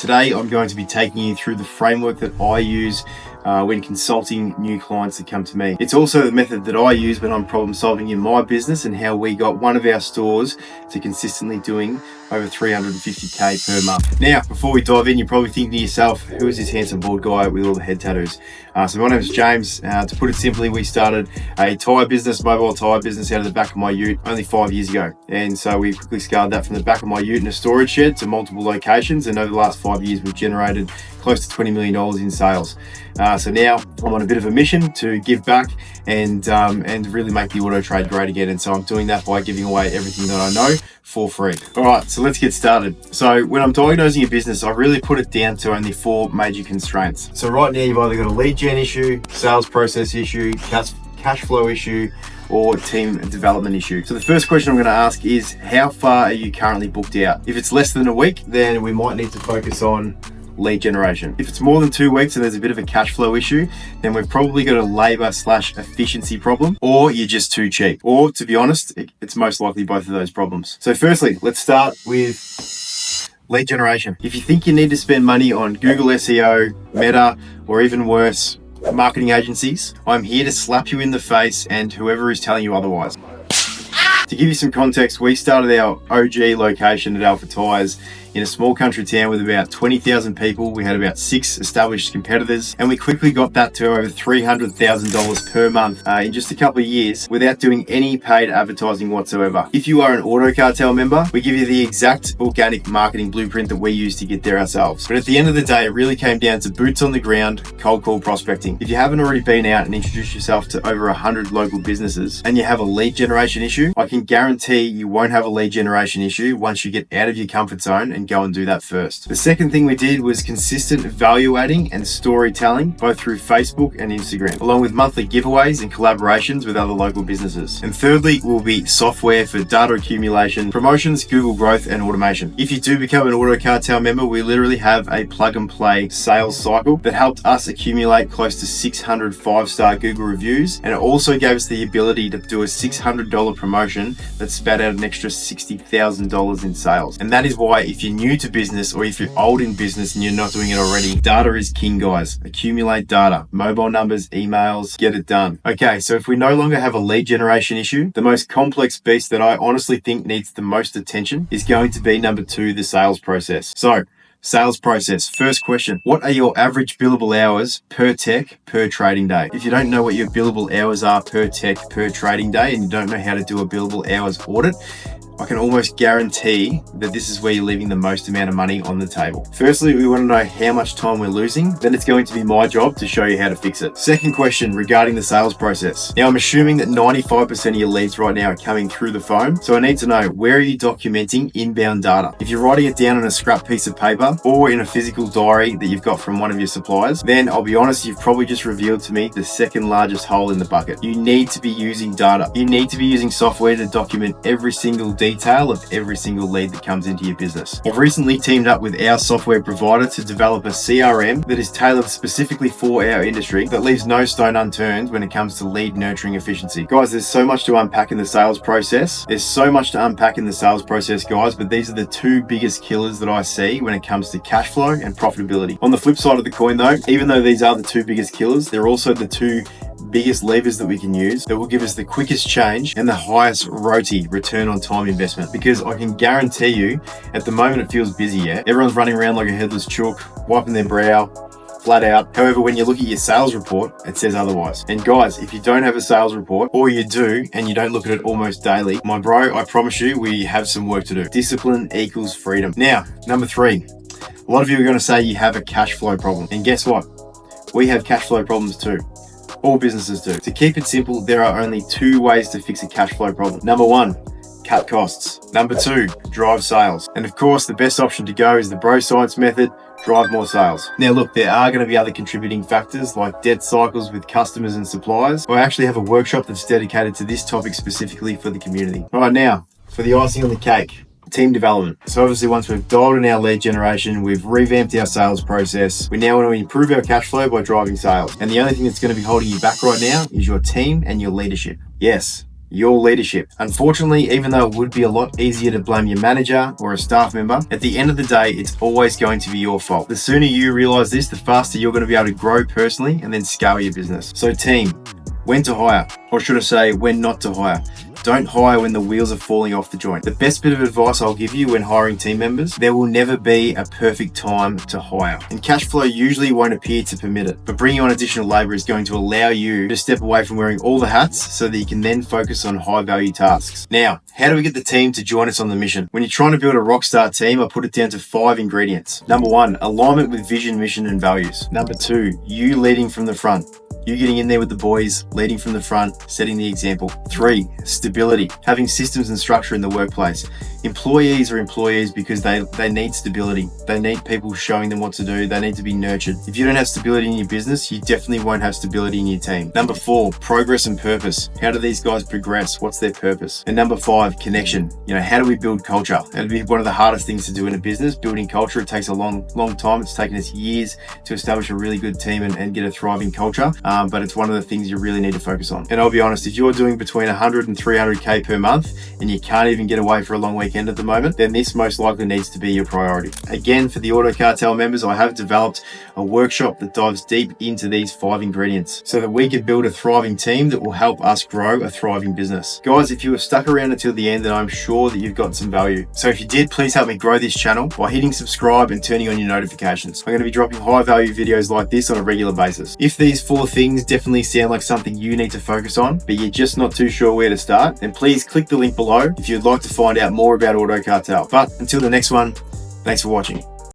Today I'm going to be taking you through the framework that I use when consulting new clients that come to me. It's also the method that I use when I'm problem solving in my business and how we got one of our stores to consistently doing over 350k per month. Now, before we dive in, you're probably thinking to yourself, who is this handsome bald guy with all the head tattoos? So my name is James. To put it simply, we started a tyre business, mobile tyre business out of the back of my ute only 5 years ago. And so we quickly scaled that from the back of my ute in a storage shed to multiple locations. And over the last 5 years, we've generated close to $20 million in sales. So now I'm on a bit of a mission to give back and really make the auto trade great again. And so I'm doing that by giving away everything that I know for free. All right, so let's get started. So when I'm diagnosing a business, I really put it down to only 4 major constraints. So right now you've either got a lead gen issue, sales process issue, cash flow issue, or team development issue. So the first question I'm going to ask is, how far are you currently booked out? If it's less than a week, then we might need to focus on lead generation. If it's more than 2 weeks and there's a bit of a cash flow issue, then we've probably got a labor/efficiency problem, or you're just too cheap. Or to be honest, it's most likely both of those problems. So firstly, let's start with lead generation. If you think you need to spend money on Google SEO, Meta, or even worse, marketing agencies, I'm here to slap you in the face and whoever is telling you otherwise. To give you some context, we started our OG location at Alpha Tyres in a small country town with about 20,000 people. We had about 6 established competitors, and we quickly got that to over $300,000 per month in just a couple of years without doing any paid advertising whatsoever. If you are an Auto Cartel member, we give you the exact organic marketing blueprint that we use to get there ourselves. But at the end of the day, it really came down to boots on the ground, cold call prospecting. If you haven't already been out and introduced yourself to over 100 local businesses and you have a lead generation issue, I can guarantee you won't have a lead generation issue once you get out of your comfort zone and go and do that first. The second thing we did was consistent value adding and storytelling, both through Facebook and Instagram, along with monthly giveaways and collaborations with other local businesses. And thirdly will be software for data accumulation, promotions, Google growth, and automation. If you do become an Auto Cartel member, we literally have a plug and play sales cycle that helped us accumulate close to 600 5-star Google reviews, and it also gave us the ability to do a $600 promotion that spat out an extra $60,000 in sales. And that is why, if you're new to business or if you're old in business and you're not doing it already, data is king, guys. Accumulate data, mobile numbers, emails, get it done. Okay, so if we no longer have a lead generation issue, the most complex beast that I honestly think needs the most attention is going to be number 2, the sales process. So sales process. First question, what are your average billable hours per tech per trading day? If you don't know what your billable hours are per tech per trading day and you don't know how to do a billable hours audit, I can almost guarantee that this is where you're leaving the most amount of money on the table. Firstly, we want to know how much time we're losing. Then it's going to be my job to show you how to fix it. Second question regarding the sales process. Now, I'm assuming that 95% of your leads right now are coming through the phone. So I need to know, where are you documenting inbound data? If you're writing it down on a scrap piece of paper or in a physical diary that you've got from one of your suppliers, then I'll be honest, you've probably just revealed to me the second largest hole in the bucket. You need to be using data. You need to be using software to document every single detail of every single lead that comes into your business. I've recently teamed up with our software provider to develop a CRM that is tailored specifically for our industry that leaves no stone unturned when it comes to lead nurturing efficiency. Guys, there's so much to unpack in the sales process. Guys, but these are the 2 biggest killers that I see when it comes to cash flow and profitability. On the flip side of the coin though, even though these are the 2 biggest killers, they're also the 2 biggest levers that we can use that will give us the quickest change and the highest ROTI, return on time investment. Because I can guarantee you, at the moment it feels busy, yeah? Everyone's running around like a headless chook, wiping their brow, flat out. However, when you look at your sales report, it says otherwise. And guys, if you don't have a sales report, or you do, and you don't look at it almost daily, my bro, I promise you, we have some work to do. Discipline equals freedom. Now, number 3, a lot of you are going to say you have a cash flow problem. And guess what? We have cash flow problems too. All businesses do. To keep it simple, there are only 2 ways to fix a cash flow problem. Number 1, cut costs. Number 2, drive sales. And of course, the best option to go is the bro science method, drive more sales. Now look, there are going to be other contributing factors like debt cycles with customers and suppliers. I actually have a workshop that's dedicated to this topic specifically for the community. All right, now for the icing on the cake. Team development. So obviously once we've dialed in our lead generation, we've revamped our sales process, we now want to improve our cash flow by driving sales. And the only thing that's going to be holding you back right now is your team and your leadership. Yes, your leadership. Unfortunately, even though it would be a lot easier to blame your manager or a staff member, at the end of the day, it's always going to be your fault. The sooner you realize this, the faster you're going to be able to grow personally and then scale your business. So team, when to hire, or should I say when not to hire. Don't hire when the wheels are falling off the joint. The best bit of advice I'll give you when hiring team members, there will never be a perfect time to hire. And cash flow usually won't appear to permit it. But bringing on additional labor is going to allow you to step away from wearing all the hats so that you can then focus on high value tasks. Now, how do we get the team to join us on the mission? When you're trying to build a rockstar team, I put it down to 5 ingredients. Number 1, alignment with vision, mission, and values. Number 2, you leading from the front. You getting in there with the boys, leading from the front, setting the example. 3, stability, having systems and structure in the workplace. Employees are employees because they need stability. They need people showing them what to do. They need to be nurtured. If you don't have stability in your business, you definitely won't have stability in your team. Number 4, progress and purpose. How do these guys progress? What's their purpose? And number 5, connection. How do we build culture? That'd be one of the hardest things to do in a business. Building culture, it takes a long time. It's taken us years to establish a really good team and get a thriving culture. But it's one of the things you really need to focus on. And I'll be honest, if you're doing between 100 and 300K per month and you can't even get away for a long weekend at the moment, then this most likely needs to be your priority. Again, for the Auto Cartel members, I have developed a workshop that dives deep into these 5 ingredients so that we can build a thriving team that will help us grow a thriving business. Guys, if you were stuck around until the end, then I'm sure that you've got some value. So if you did, please help me grow this channel by hitting subscribe and turning on your notifications. I'm going to be dropping high value videos like this on a regular basis. If these 4 things definitely sound like something you need to focus on, but you're just not too sure where to start, then please click the link below if you'd like to find out more about Auto Cartel. But until the next one, thanks for watching.